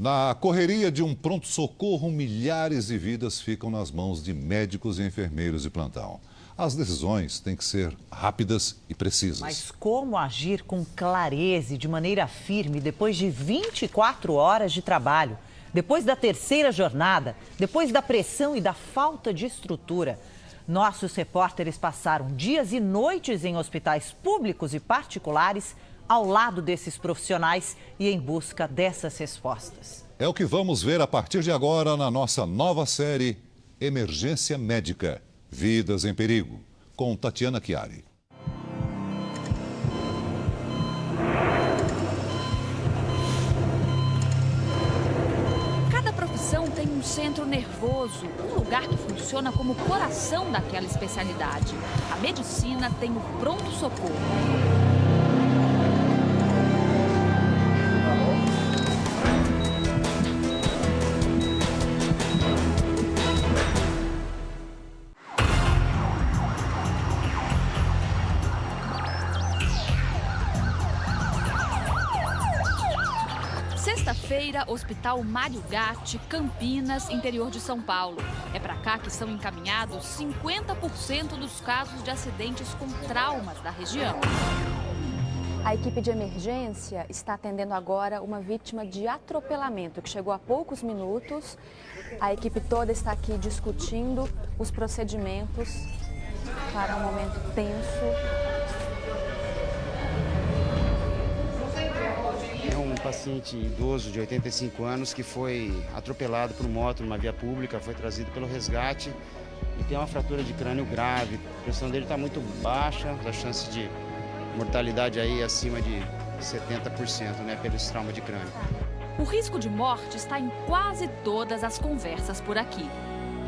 Na correria de um pronto-socorro, milhares de vidas ficam nas mãos de médicos e enfermeiros de plantão. As decisões têm que ser rápidas e precisas. Mas como agir com clareza e de maneira firme depois de 24 horas de trabalho? Depois da terceira jornada, depois da pressão e da falta de estrutura? Nossos repórteres passaram dias e noites em hospitais públicos e particulares ao lado desses profissionais e em busca dessas respostas. É o que vamos ver a partir de agora na nossa nova série Emergência Médica, Vidas em Perigo, com Tatiana Chiari. Cada profissão tem um centro nervoso, um lugar que funciona como coração daquela especialidade. A medicina tem o pronto-socorro. Sexta-feira, Hospital Mário Gatti, Campinas, interior de São Paulo. É para cá que são encaminhados 50% dos casos de acidentes com traumas da região. A equipe de emergência está atendendo agora uma vítima de atropelamento que chegou há poucos minutos. A equipe toda está aqui discutindo os procedimentos para um momento tenso. Um paciente idoso de 85 anos que foi atropelado por moto numa via pública, foi trazido pelo resgate e tem uma fratura de crânio grave. A pressão dele está muito baixa, a chance de mortalidade aí acima de 70%, né, pelo trauma de crânio. O risco de morte está em quase todas as conversas por aqui.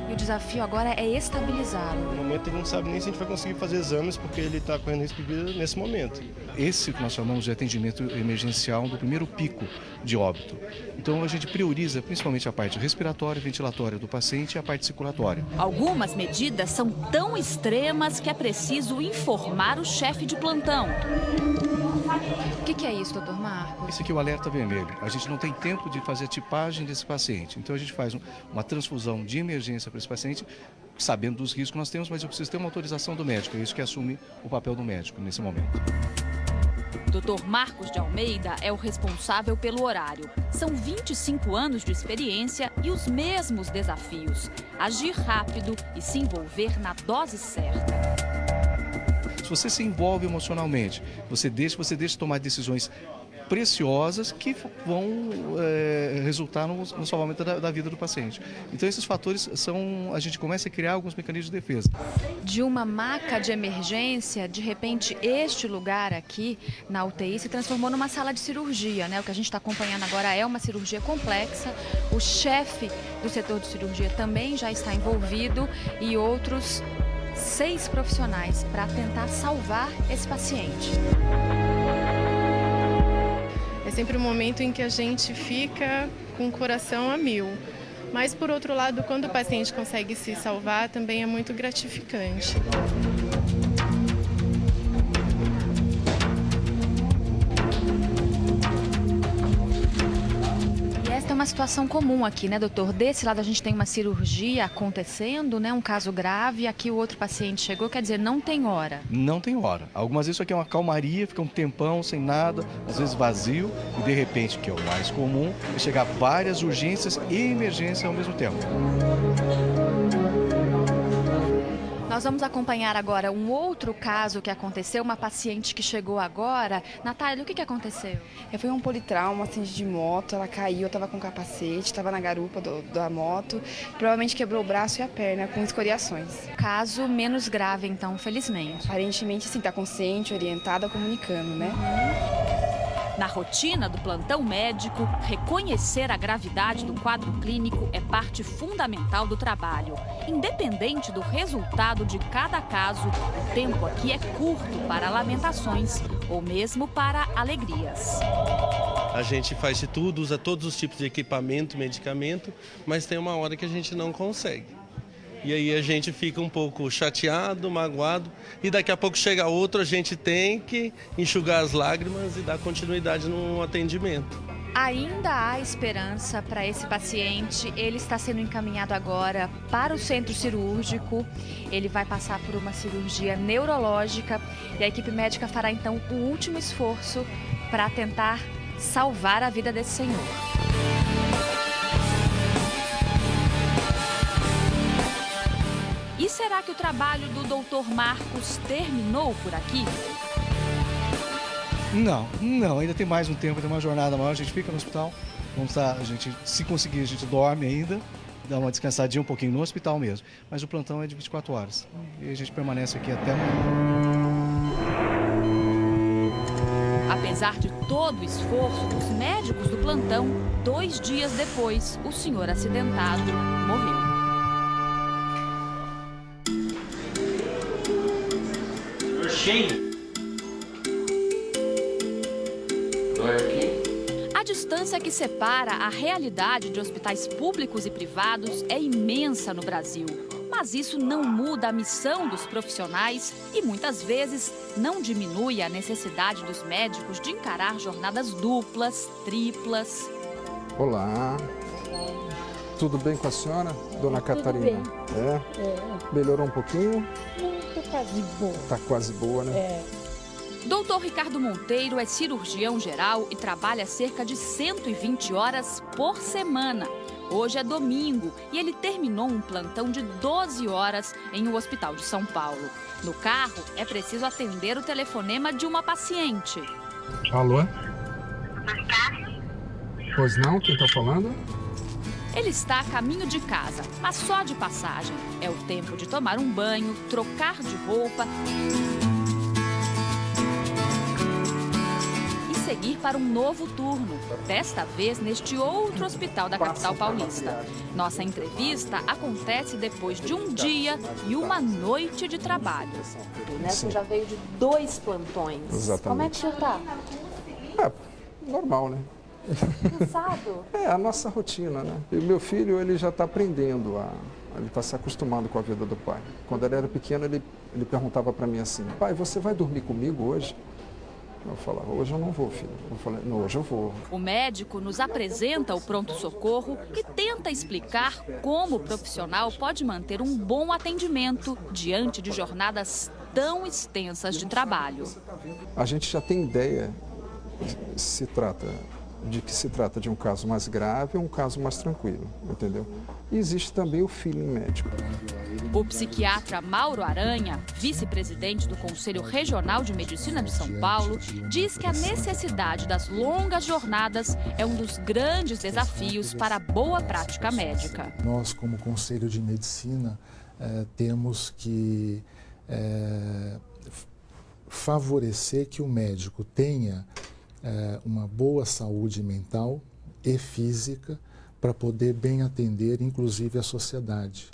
E o desafio agora é estabilizá-lo. No momento ele não sabe nem se a gente vai conseguir fazer exames porque ele está correndo risco de vida nesse momento. Esse que nós chamamos de atendimento emergencial do primeiro pico de óbito. Então a gente prioriza principalmente a parte respiratória, ventilatória do paciente e a parte circulatória. Algumas medidas são tão extremas que é preciso informar o chefe de plantão. O que é isso, doutor Marcos? Esse aqui é o alerta vermelho. A gente não tem tempo de fazer a tipagem desse paciente. Então a gente faz uma transfusão de emergência para esse paciente, sabendo dos riscos que nós temos, mas eu preciso ter uma autorização do médico. É isso que assume o papel do médico nesse momento. Dr. Marcos de Almeida é o responsável pelo horário. São 25 anos de experiência e os mesmos desafios. Agir rápido e se envolver na dose certa. Se você se envolve emocionalmente, você deixa tomar decisões preciosas que vão resultar no salvamento da vida do paciente. Então esses fatores a gente começa a criar alguns mecanismos de defesa. De uma maca de emergência, de repente este lugar aqui na UTI se transformou numa sala de cirurgia, né? O que a gente está acompanhando agora é uma cirurgia complexa. O chefe do setor de cirurgia também já está envolvido e outros 6 profissionais para tentar salvar esse paciente. É sempre um momento em que a gente fica com o coração a mil. Mas, por outro lado, quando o paciente consegue se salvar, também é muito gratificante. Esta é uma situação comum aqui, né, doutor? Desse lado a gente tem uma cirurgia acontecendo, né, um caso grave, aqui o outro paciente chegou, quer dizer, não tem hora. Não tem hora. Algumas vezes isso aqui é uma calmaria, fica um tempão sem nada, às vezes vazio, e de repente, que é o mais comum, é chegar várias urgências e emergências ao mesmo tempo. Nós vamos acompanhar agora um outro caso que aconteceu, uma paciente que chegou agora. Natália, o que aconteceu? Foi um politrauma, um acidente de moto, ela caiu, eu estava com capacete, estava na garupa da moto, provavelmente quebrou o braço e a perna com escoriações. Caso menos grave, então, felizmente. Aparentemente, sim, está consciente, orientada, comunicando, né? Na rotina do plantão médico, reconhecer a gravidade do quadro clínico é parte fundamental do trabalho. Independente do resultado de cada caso, o tempo aqui é curto para lamentações ou mesmo para alegrias. A gente faz de tudo, usa todos os tipos de equipamento, medicamento, mas tem uma hora que a gente não consegue. E aí a gente fica um pouco chateado, magoado, e daqui a pouco chega outro, a gente tem que enxugar as lágrimas e dar continuidade no atendimento. Ainda há esperança para esse paciente. Ele está sendo encaminhado agora para o centro cirúrgico. Ele vai passar por uma cirurgia neurológica e a equipe médica fará então o último esforço para tentar salvar a vida desse senhor. E será que o trabalho do Dr. Marcos terminou por aqui? Não, ainda tem mais um tempo, tem uma jornada maior, a gente fica no hospital, a gente, se conseguir, a gente dorme ainda, dá uma descansadinha um pouquinho no hospital mesmo, mas o plantão é de 24 horas e a gente permanece aqui até amanhã. Apesar de todo o esforço dos médicos do plantão, 2 dias depois, o senhor acidentado morreu. A distância que separa a realidade de hospitais públicos e privados é imensa no Brasil. Mas isso não muda a missão dos profissionais e muitas vezes não diminui a necessidade dos médicos de encarar jornadas duplas, triplas. Olá, tudo bem com a senhora, dona Catarina? Bem. Melhorou um pouquinho? Não, tá quase boa. Tá quase boa, né? Dr. Ricardo Monteiro é cirurgião geral e trabalha cerca de 120 horas por semana. Hoje é domingo e ele terminou um plantão de 12 horas em um hospital de São Paulo. No carro, é preciso atender o telefonema de uma paciente. Alô? Pois não, quem tá falando? Ele está a caminho de casa, mas só de passagem. É o tempo de tomar um banho, trocar de roupa seguir para um novo turno, desta vez neste outro hospital da capital paulista. Nossa entrevista acontece depois de um dia e uma noite de trabalho. Você já veio de 2 plantões. Exatamente. Como é que o senhor está? Normal, né? Cansado? É a nossa rotina, né? E o meu filho, ele já está aprendendo ele está se acostumando com a vida do pai. Quando ele era pequeno, ele perguntava para mim assim: pai, você vai dormir comigo hoje? Eu falava: hoje eu não vou, filho. Eu falei: não, hoje eu vou. O médico nos apresenta o pronto-socorro e tenta explicar como o profissional pode manter um bom atendimento diante de jornadas tão extensas de trabalho. A gente já tem ideia de que se trata de um caso mais grave ou um caso mais tranquilo, entendeu? E existe também o feeling médico. O psiquiatra Mauro Aranha, vice-presidente do Conselho Regional de Medicina de São Paulo, diz que a necessidade das longas jornadas é um dos grandes desafios para a boa prática médica. Nós, como Conselho de Medicina, temos que favorecer que o médico tenha uma boa saúde mental e física para poder bem atender, inclusive, a sociedade.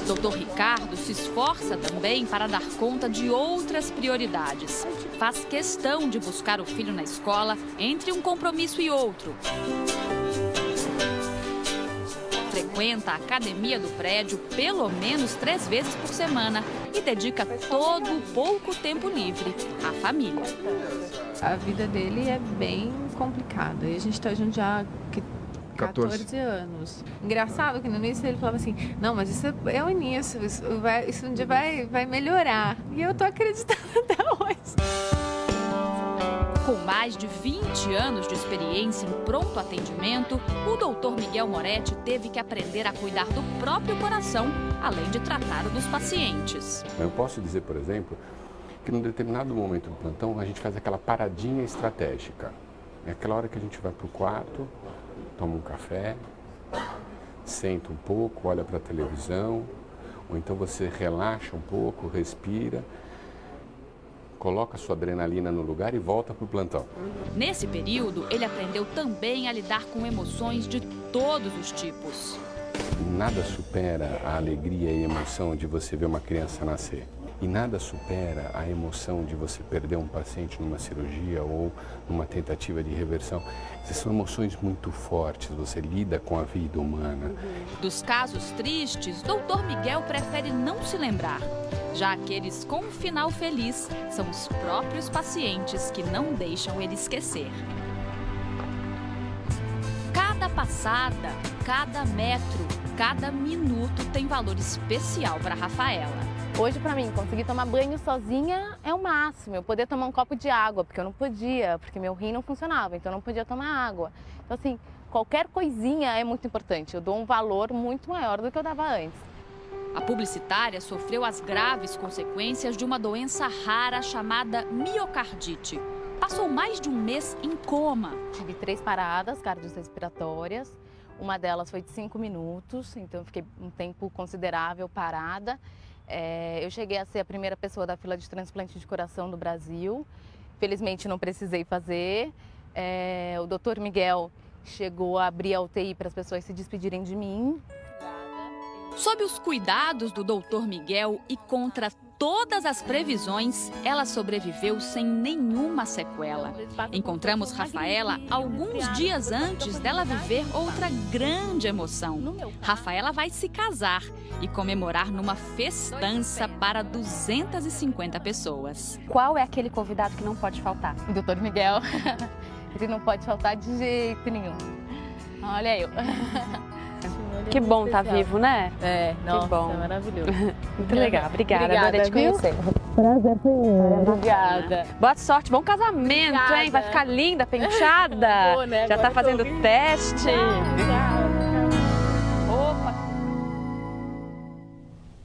Dr. Ricardo se esforça também para dar conta de outras prioridades. Faz questão de buscar o filho na escola entre um compromisso e outro. Frequenta a academia do prédio pelo menos 3 vezes por semana e dedica todo o pouco tempo livre à família. A vida dele é bem complicada e a gente está junto já há 14 anos. Engraçado que no início ele falava assim: não, mas isso é o início, isso um dia vai melhorar. E eu tô acreditando até hoje. Com mais de 20 anos de experiência em pronto atendimento, o Dr. Miguel Moretti teve que aprender a cuidar do próprio coração, além de tratar o dos pacientes. Eu posso dizer, por exemplo, que num determinado momento do plantão a gente faz aquela paradinha estratégica. É aquela hora que a gente vai para o quarto, toma um café, senta um pouco, olha para a televisão, ou então você relaxa um pouco, respira, coloca a sua adrenalina no lugar e volta para o plantão. Nesse período, ele aprendeu também a lidar com emoções de todos os tipos. Nada supera a alegria e a emoção de você ver uma criança nascer. E nada supera a emoção de você perder um paciente numa cirurgia ou numa tentativa de reversão. Essas são emoções muito fortes, você lida com a vida humana. Dos casos tristes, Dr. Miguel prefere não se lembrar. Já aqueles com um final feliz são os próprios pacientes que não deixam ele esquecer. Cada passada, cada metro, cada minuto tem valor especial para Rafaela. Hoje, para mim, conseguir tomar banho sozinha é o máximo. Eu poder tomar um copo de água, porque eu não podia, porque meu rim não funcionava, então eu não podia tomar água. Então, assim, qualquer coisinha é muito importante. Eu dou um valor muito maior do que eu dava antes. A publicitária sofreu as graves consequências de uma doença rara chamada miocardite. Passou mais de um mês em coma. Tive 3 paradas cardiorrespiratórias. Uma delas foi de 5 minutos, então eu fiquei um tempo considerável parada. Eu cheguei a ser a primeira pessoa da fila de transplante de coração do Brasil. Felizmente não precisei fazer. O Dr. Miguel chegou a abrir a UTI para as pessoas se despedirem de mim. Sob os cuidados do Dr. Miguel e contra todas as previsões, ela sobreviveu sem nenhuma sequela. Encontramos Rafaela alguns dias antes dela viver outra grande emoção. Rafaela vai se casar e comemorar numa festança para 250 pessoas. Qual é aquele convidado que não pode faltar? O Dr. Miguel. Ele não pode faltar de jeito nenhum. Olha eu. Que bom estar vivo, né? Nossa, que bom. É maravilhoso. Muito legal. Obrigada, adorei te conhecer. Prazer foi meu. Obrigada. Boa sorte, bom casamento, Obrigada. hein? Vai ficar linda, penteada. Vou, né? Já Agora tá fazendo teste. Opa!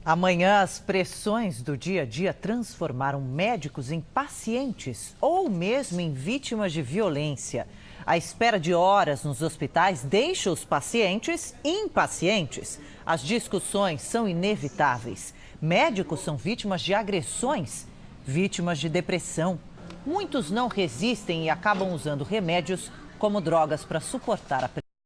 Amanhã, as pressões do dia a dia transformaram médicos em pacientes ou mesmo em vítimas de violência. A espera de horas nos hospitais deixa os pacientes impacientes. As discussões são inevitáveis. Médicos são vítimas de agressões, vítimas de depressão. Muitos não resistem e acabam usando remédios como drogas para suportar a pressão.